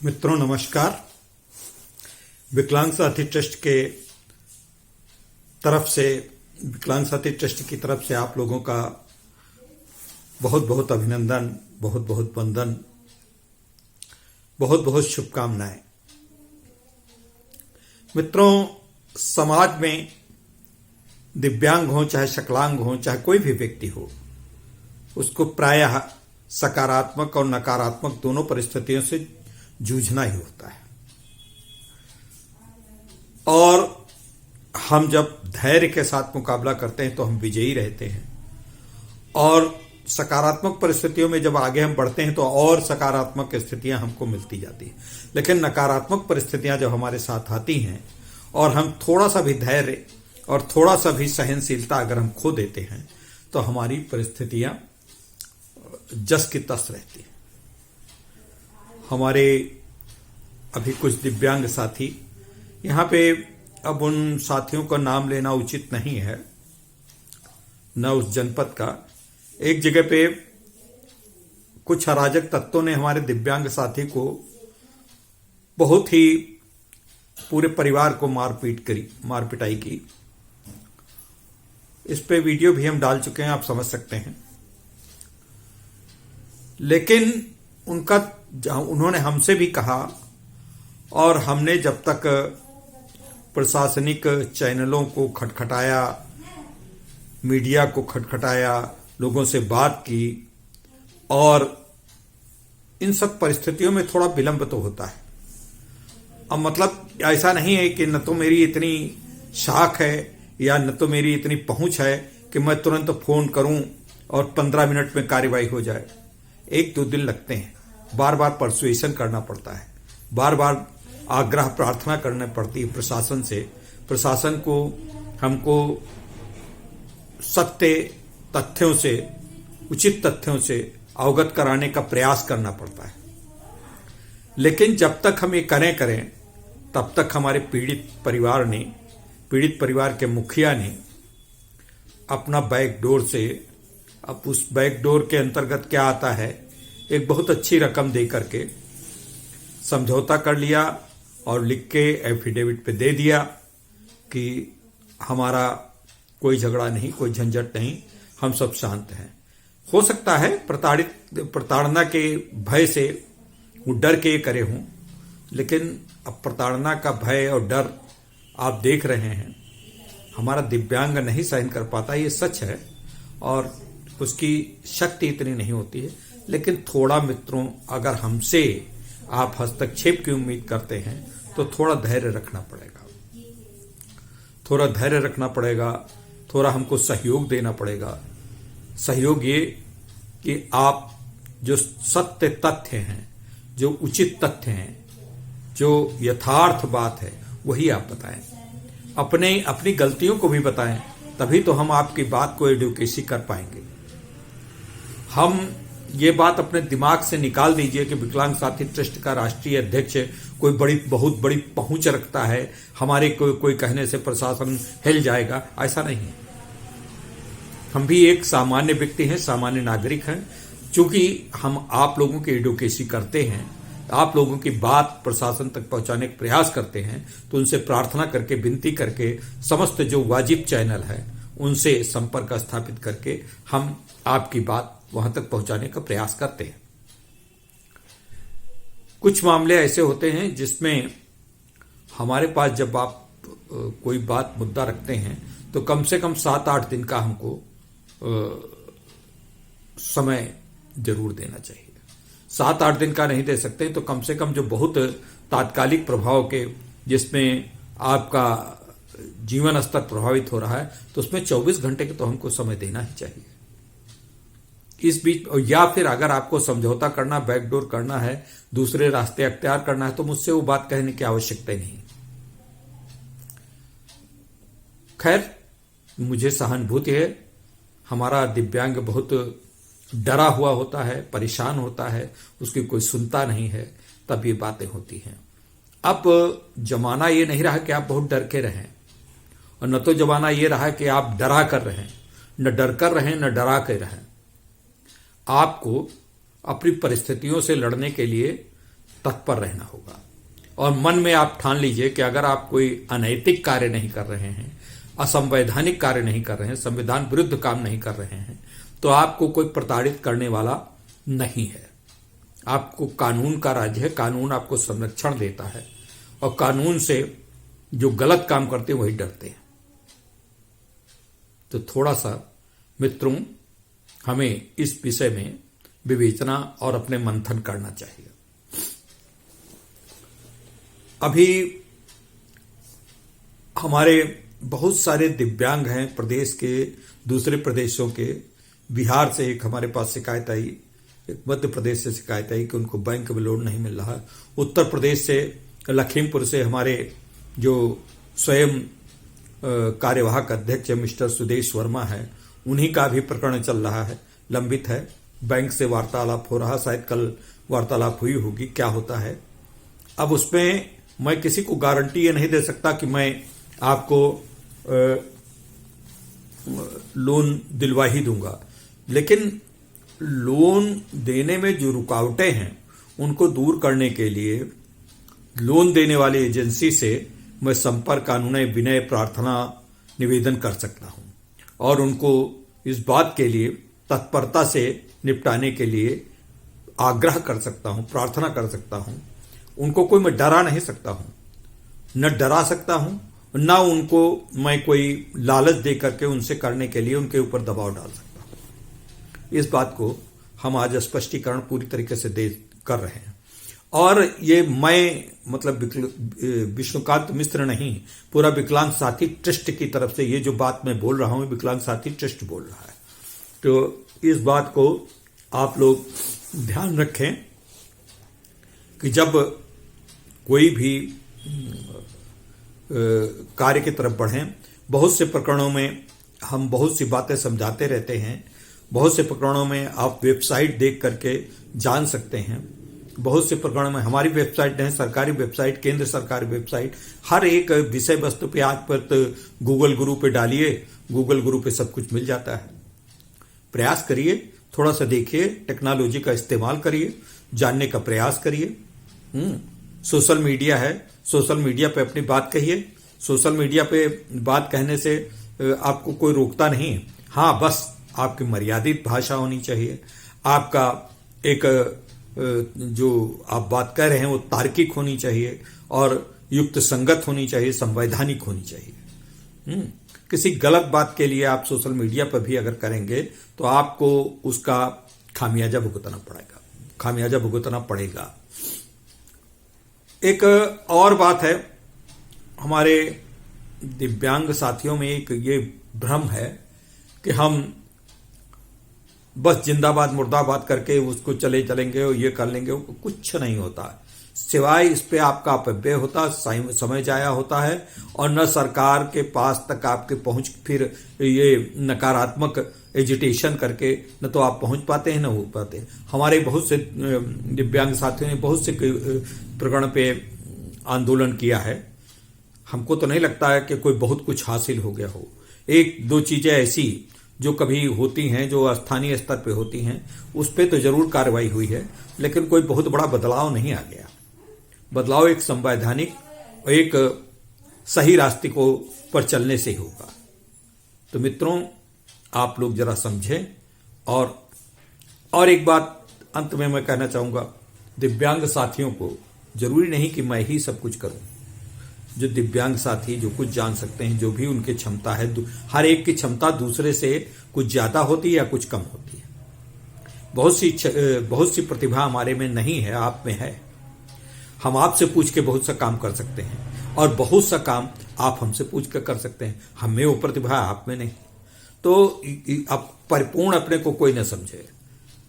मित्रों नमस्कार। विकलांग साथी ट्रस्ट के तरफ से विकलांग साथी ट्रस्ट की तरफ से आप लोगों का बहुत बहुत अभिनंदन, बहुत बहुत वंदन, बहुत बहुत शुभकामनाएं। मित्रों, समाज में दिव्यांग हो चाहे शकलांग हो चाहे कोई भी व्यक्ति हो, उसको प्रायः सकारात्मक और नकारात्मक दोनों परिस्थितियों से जूझना ही होता है। और हम जब धैर्य के साथ मुकाबला करते हैं तो हम विजयी रहते हैं, और सकारात्मक परिस्थितियों में जब आगे हम बढ़ते हैं तो और सकारात्मक स्थितियां हमको मिलती जाती हैं। लेकिन नकारात्मक परिस्थितियां जब हमारे साथ आती हैं और हम थोड़ा सा भी धैर्य और थोड़ा सा भी सहनशीलता अगर हम खो देते हैं तो हमारी परिस्थितियां जस की तस रहती हैं। हमारे अभी कुछ दिव्यांग साथी यहाँ पे, अब उन साथियों का नाम लेना उचित नहीं है, न उस जनपद का, एक जगह पे कुछ अराजक तत्वों ने हमारे दिव्यांग साथी को बहुत ही पूरे परिवार को मार पिटाई की। इस पे वीडियो भी हम डाल चुके हैं, आप समझ सकते हैं। लेकिन उन्होंने हमसे भी कहा, और हमने जब तक प्रशासनिक चैनलों को खटखटाया, मीडिया को खटखटाया, लोगों से बात की, और इन सब परिस्थितियों में थोड़ा विलंब तो होता है। अब मतलब ऐसा नहीं है कि न तो मेरी इतनी शाख है या न तो मेरी इतनी पहुंच है कि मैं तुरंत फोन करूं और 15 मिनट में कार्रवाई हो जाए। 1-2 दिन लगते हैं, बार बार परसुएशन करना पड़ता है, बार बार आग्रह प्रार्थना करनी पड़ती है प्रशासन से। प्रशासन को हमको सत्य तथ्यों से, उचित तथ्यों से अवगत कराने का प्रयास करना पड़ता है। लेकिन जब तक हम ये करें तब तक हमारे पीड़ित परिवार के मुखिया ने अपना बैकडोर से, अब उस बैकडोर के अंतर्गत क्या आता है, एक बहुत अच्छी रकम दे करके समझौता कर लिया और लिख के एफिडेविट पे दे दिया कि हमारा कोई झगड़ा नहीं, कोई झंझट नहीं, हम सब शांत हैं। हो सकता है प्रताड़ना के भय से वो डर के करे हों, लेकिन अब प्रताड़ना का भय और डर आप देख रहे हैं, हमारा दिव्यांग नहीं सहन कर पाता, ये सच है, और उसकी शक्ति इतनी नहीं होती है। लेकिन थोड़ा मित्रों, अगर हमसे आप हस्तक्षेप की उम्मीद करते हैं तो थोड़ा धैर्य रखना पड़ेगा, थोड़ा हमको सहयोग देना पड़ेगा। सहयोग ये कि आप जो सत्य तथ्य हैं, जो उचित तथ्य हैं, जो यथार्थ बात है, वही आप बताएं। अपनी गलतियों को भी बताएं, तभी तो हम आपकी बात को एडवोकेसी कर पाएंगे। हम ये बात अपने दिमाग से निकाल दीजिए कि विकलांग साथी ट्रस्ट का राष्ट्रीय अध्यक्ष कोई बहुत बड़ी पहुंच रखता है, हमारे कोई कहने से प्रशासन हिल जाएगा, ऐसा नहीं है। हम भी एक सामान्य व्यक्ति हैं, सामान्य नागरिक हैं। चूंकि हम आप लोगों की एडवोकेसी करते हैं, आप लोगों की बात प्रशासन तक पहुंचाने का प्रयास करते हैं, तो उनसे प्रार्थना करके, विनती करके, समस्त जो वाजिब चैनल है उनसे संपर्क स्थापित करके हम आपकी बात वहां तक पहुंचाने का प्रयास करते हैं। कुछ मामले ऐसे होते हैं जिसमें हमारे पास जब आप कोई बात मुद्दा रखते हैं तो कम से कम 7-8 दिन का हमको समय जरूर देना चाहिए। 7-8 दिन का नहीं दे सकते तो कम से कम जो बहुत तात्कालिक प्रभाव के, जिसमें आपका जीवन स्तर प्रभावित हो रहा है, तो उसमें 24 घंटे का तो हमको समय देना ही चाहिए। इस बीच, या फिर अगर आपको समझौता करना, बैकडोर करना है, दूसरे रास्ते अख्तियार करना है, तो मुझसे वो बात कहने की आवश्यकता ही नहीं। खैर, मुझे सहानुभूति है। हमारा दिव्यांग बहुत डरा हुआ होता है, परेशान होता है, उसकी कोई सुनता नहीं है, तब ये बातें होती हैं। अब जमाना ये नहीं रहा कि आप बहुत डर के रहें, और न तो जमाना ये रहा कि आप डरा कर रहें, न डर कर रहें, न डरा कर रहें। आपको अपनी परिस्थितियों से लड़ने के लिए तत्पर रहना होगा। और मन में आप ठान लीजिए कि अगर आप कोई अनैतिक कार्य नहीं कर रहे हैं, असंवैधानिक कार्य नहीं कर रहे हैं, संविधान विरुद्ध काम नहीं कर रहे हैं, तो आपको कोई प्रताड़ित करने वाला नहीं है। आपको कानून का राज्य है, कानून आपको संरक्षण देता है और कानून से जो गलत काम करते हैं वही डरते हैं। तो थोड़ा सा मित्रों, हमें इस विषय में विवेचना और अपने मंथन करना चाहिए। अभी हमारे बहुत सारे दिव्यांग हैं प्रदेश के, दूसरे प्रदेशों के। बिहार से एक हमारे पास शिकायत आई, एक मध्य प्रदेश से शिकायत आई कि उनको बैंक में लोन नहीं मिल रहा। उत्तर प्रदेश से, लखीमपुर से हमारे जो स्वयं कार्यवाहक अध्यक्ष मिस्टर सुदेश वर्मा है, उन्हीं का भी प्रकरण चल रहा है, लंबित है। बैंक से वार्तालाप हो रहा, शायद कल वार्तालाप हुई होगी, क्या होता है। अब उसमें मैं किसी को गारंटी ये नहीं दे सकता कि मैं आपको लोन दिलवा ही दूंगा, लेकिन लोन देने में जो रुकावटें हैं उनको दूर करने के लिए लोन देने वाली एजेंसी से मैं संपर्क, कानूनी विनय, प्रार्थना, निवेदन कर सकता हूं और उनको इस बात के लिए तत्परता से निपटाने के लिए आग्रह कर सकता हूं, प्रार्थना कर सकता हूं। उनको कोई मैं डरा नहीं सकता हूं, न डरा सकता हूं, न उनको मैं कोई लालच दे करके उनसे करने के लिए उनके ऊपर दबाव डाल सकता हूं। इस बात को हम आज स्पष्टीकरण पूरी तरीके से कर रहे हैं। और ये मैं मतलब विष्णुकांत मिश्र नहीं, पूरा विकलांग साथी ट्रस्ट की तरफ से ये जो बात मैं बोल रहा हूं, विकलांग साथी ट्रस्ट बोल रहा है। तो इस बात को आप लोग ध्यान रखें कि जब कोई भी कार्य की तरफ बढ़ें, बहुत से प्रकरणों में हम बहुत सी बातें समझाते रहते हैं, बहुत से प्रकरणों में आप वेबसाइट देख करके जान सकते हैं। बहुत से प्रकरणों में हमारी वेबसाइट है, सरकारी वेबसाइट, केंद्र सरकारी वेबसाइट, हर एक विषय वस्तु पे आज पर तो गूगल गुरु पे डालिए, गूगल गुरु पे सब कुछ मिल जाता है। प्रयास करिए, थोड़ा सा देखिए, टेक्नोलॉजी का इस्तेमाल करिए, जानने का प्रयास करिए। सोशल मीडिया है, सोशल मीडिया पे अपनी बात कहिए। सोशल मीडिया पे बात कहने से आपको कोई रोकता नहीं। हाँ, बस आपकी मर्यादित भाषा होनी चाहिए, आपका एक जो आप बात कर रहे हैं वो तार्किक होनी चाहिए और युक्त संगत होनी चाहिए, संवैधानिक होनी चाहिए। किसी गलत बात के लिए आप सोशल मीडिया पर भी अगर करेंगे तो आपको उसका खामियाजा भुगतना पड़ेगा। एक और बात है, हमारे दिव्यांग साथियों में एक ये भ्रम है कि हम बस जिंदाबाद मुर्दाबाद करके उसको चलेंगे और ये कर लेंगे, कुछ नहीं होता। सिवाय इस पे आपका अपव्यय होता, समय जाया होता है और न सरकार के पास तक आपके पहुंच, फिर ये नकारात्मक एजिटेशन करके न तो आप पहुंच पाते हैं न हो पाते। हमारे बहुत से दिव्यांग साथियों ने बहुत से प्रकरण पे आंदोलन किया है। हमको तो नहीं लगता है कि कोई बहुत कुछ हासिल हो गया हो। एक दो चीजें ऐसी जो कभी होती हैं, जो स्थानीय स्तर पे होती हैं, उस पे तो जरूर कार्रवाई हुई है, लेकिन कोई बहुत बड़ा बदलाव नहीं आ गया। बदलाव एक संवैधानिक और एक सही रास्ते को पर चलने से ही होगा। तो मित्रों, आप लोग जरा समझें। और एक बात अंत में मैं कहना चाहूंगा, दिव्यांग साथियों को जरूरी नहीं कि मैं ही सब कुछ करूं। जो दिव्यांग साथी जो कुछ जान सकते हैं, जो भी उनकी क्षमता है, हर एक की क्षमता दूसरे से कुछ ज्यादा होती है या कुछ कम होती है। बहुत सी प्रतिभा हमारे में नहीं है, आप में है। हम आपसे पूछ के बहुत सा काम कर सकते हैं और बहुत सा काम आप हमसे पूछ कर कर सकते हैं। हम में वो प्रतिभा, आप में नहीं। तो आप परिपूर्ण अपने को कोई न समझे।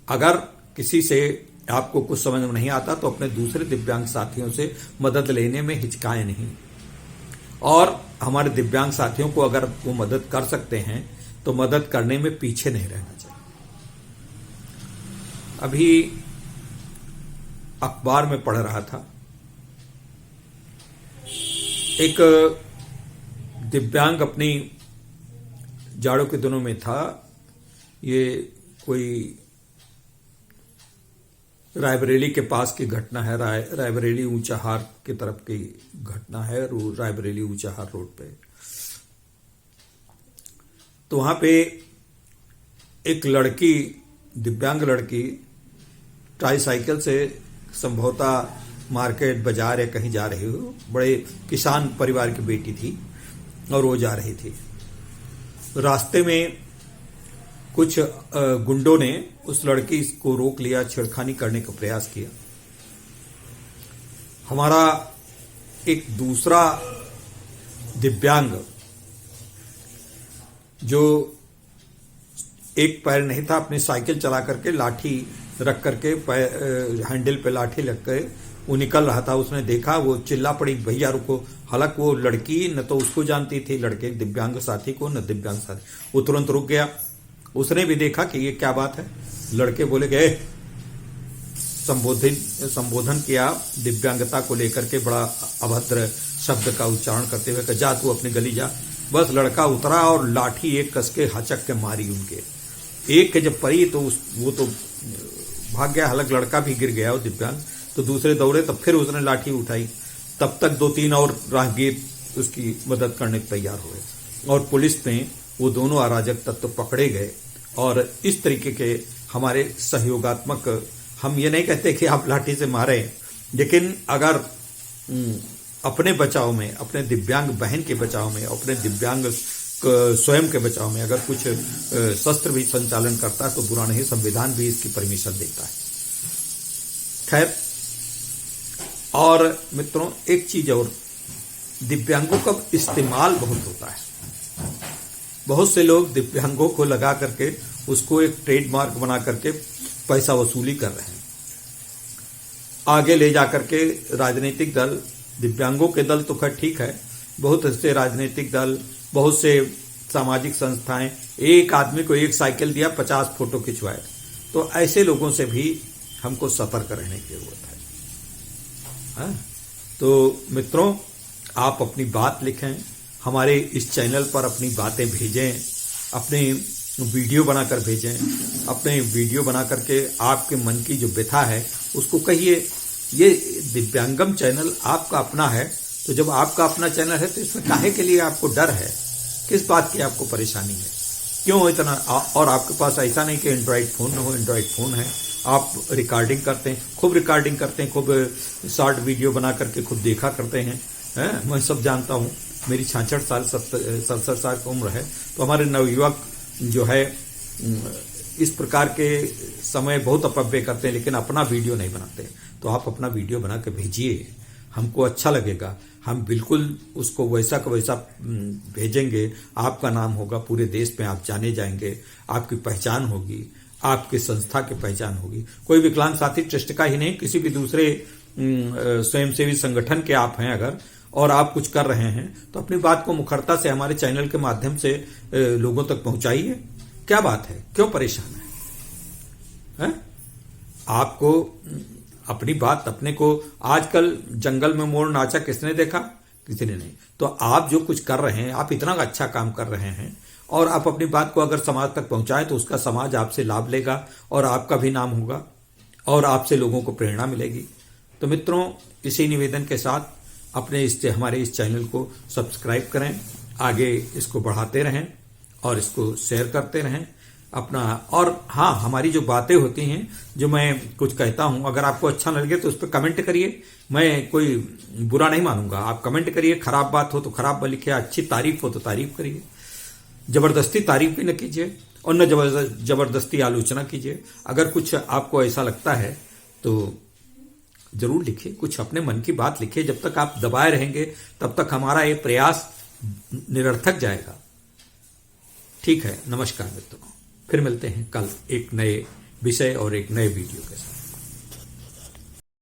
अगर किसी से आपको कुछ समझ में नहीं आता तो अपने दूसरे दिव्यांग साथियों से मदद लेने में हिचकाएं नहीं। और हमारे दिव्यांग साथियों को अगर वो मदद कर सकते हैं तो मदद करने में पीछे नहीं रहना चाहिए। अभी अखबार में पढ़ रहा था, एक दिव्यांग अपनी जाड़ों के दिनों में था, ये कोई रायबरेली के पास की घटना है। रायबरेली ऊंचाहार की तरफ की घटना है, रायबरेली ऊंचाहार रोड पे। तो वहां पे एक लड़की, दिव्यांग लड़की, ट्राईसाइकिल से संभवतः मार्केट बाजार या कहीं जा रही हो, बड़े किसान परिवार की बेटी थी और वो जा रही थी। रास्ते में कुछ गुंडों ने उस लड़की को रोक लिया, छेड़खानी करने का प्रयास किया। हमारा एक दूसरा दिव्यांग जो एक पैर नहीं था, अपनी साइकिल चला करके लाठी रख करके हैंडल पे लाठी लग के वो निकल रहा था। उसने देखा, वो चिल्ला पड़ी, भैया रुको। हालांकि वो लड़की न तो उसको जानती थी, लड़के दिव्यांग साथी को, न दिव्यांग साथी। वो तुरंत रुक गया। उसने भी देखा कि ये क्या बात है। लड़के बोले गए, संबोधन किया दिव्यांगता को लेकर के, बड़ा अभद्र शब्द का उच्चारण करते हुए, जा तू अपनी गली जा। बस लड़का उतरा और लाठी एक कस के हचक के मारी उनके। एक के जब पड़ी तो वो तो भाग गया, हालांकि लड़का भी गिर गया वो दिव्यांग। तो दूसरे दौड़े, तब फिर उसने लाठी उठाई। तब तक 2-3 और राहगीर उसकी मदद करने को तैयार हुए और पुलिस ने वो दोनों अराजक तत्व पकड़े गए। और इस तरीके के हमारे सहयोगात्मक, हम ये नहीं कहते कि आप लाठी से मारे, लेकिन अगर अपने बचाव में, अपने दिव्यांग बहन के बचाव में, अपने दिव्यांग स्वयं के बचाव में अगर कुछ शस्त्र भी संचालन करता है तो बुरा नहीं, संविधान भी इसकी परमिशन देता है। खैर, और मित्रों एक चीज और, दिव्यांगों का इस्तेमाल बहुत होता है। बहुत से लोग दिव्यांगों को लगा करके उसको एक ट्रेडमार्क बना करके पैसा वसूली कर रहे हैं। आगे ले जाकर के राजनीतिक दल, दिव्यांगों के दल तो खैर ठीक है, बहुत से राजनीतिक दल, बहुत से सामाजिक संस्थाएं, एक आदमी को एक साइकिल दिया, 50 फोटो खिंचवाए। तो ऐसे लोगों से भी हमको सतर्क रहने की जरूरत है। तो मित्रों, आप अपनी बात लिखें, हमारे इस चैनल पर अपनी बातें भेजें, अपने वीडियो बनाकर भेजें। अपने वीडियो बना करके आपके मन की जो व्यथा है उसको कहिए। ये दिव्यांगम चैनल आपका अपना है, तो जब आपका अपना चैनल है तो इसमें काहे के लिए आपको डर है, किस बात की आपको परेशानी है, क्यों इतना। और आपके पास ऐसा नहीं कि एंड्रॉइड फोन न हो, एंड्रॉइड फोन है, आप रिकॉर्डिंग करते हैं, खूब रिकॉर्डिंग करते हैं, खूब शॉर्ट वीडियो बना करके खुद देखा करते हैं। मैं सब जानता हूँ, मेरी 66 साल 67 साल की उम्र है। तो हमारे नवयुवक जो है इस प्रकार के समय बहुत अपव्यय करते हैं, लेकिन अपना वीडियो नहीं बनाते। तो आप अपना वीडियो बना के भेजिए, हमको अच्छा लगेगा, हम बिल्कुल उसको वैसा का वैसा भेजेंगे। आपका नाम होगा, पूरे देश में आप जाने जाएंगे, आपकी पहचान होगी, आपकी संस्था की पहचान होगी। कोई विकलांग साथी ट्रस्ट का ही नहीं, किसी भी दूसरे स्वयंसेवी संगठन के आप हैं अगर, और आप कुछ कर रहे हैं तो अपनी बात को मुखरता से हमारे चैनल के माध्यम से लोगों तक पहुंचाइए। क्या बात है, क्यों परेशान है? आपको अपनी बात, अपने को, आजकल जंगल में मोर नाचा किसने देखा? किसी ने नहीं। तो आप जो कुछ कर रहे हैं, आप इतना अच्छा काम कर रहे हैं और आप अपनी बात को अगर समाज तक पहुंचाए तो उसका समाज आपसे लाभ लेगा और आपका भी नाम होगा और आपसे लोगों को प्रेरणा मिलेगी। तो मित्रों, इसी निवेदन के साथ अपने हमारे इस चैनल को सब्सक्राइब करें, आगे इसको बढ़ाते रहें और इसको शेयर करते रहें अपना। और हाँ, हमारी जो बातें होती हैं, जो मैं कुछ कहता हूं, अगर आपको अच्छा लगे तो उस पर कमेंट करिए। मैं कोई बुरा नहीं मानूंगा, आप कमेंट करिए। खराब बात हो तो खराब लिखिए, अच्छी तारीफ हो तो तारीफ करिए। जबरदस्ती तारीफ भी न कीजिए और न जबरदस्ती आलोचना कीजिए। अगर कुछ आपको ऐसा लगता है तो जरूर लिखिए, कुछ अपने मन की बात लिखिए। जब तक आप दबाए रहेंगे तब तक हमारा ये प्रयास निरर्थक जाएगा। ठीक है, नमस्कार मित्रों, फिर मिलते हैं कल एक नए विषय और एक नए वीडियो के साथ।